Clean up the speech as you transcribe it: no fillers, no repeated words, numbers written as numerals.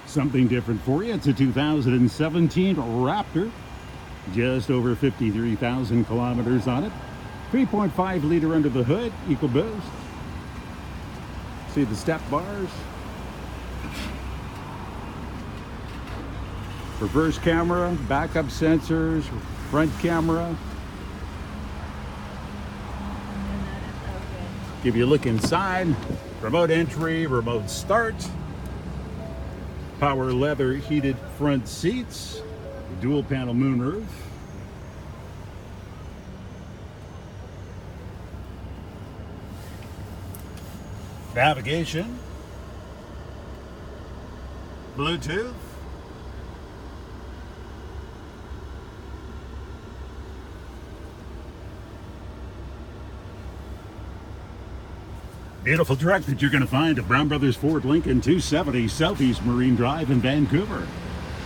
Something different for you. It's a 2017 Raptor. Just over 53,000 kilometers on it. 3.5 liter under the hood, EcoBoost. See the step bars. Reverse camera, backup sensors, front camera. Give you a look inside. Remote entry, remote start. Power leather heated front seats. Dual panel moonroof. Navigation. Bluetooth. Beautiful truck that you're going to find at Brown Brothers Ford Lincoln, 270 Southeast Marine Drive in Vancouver.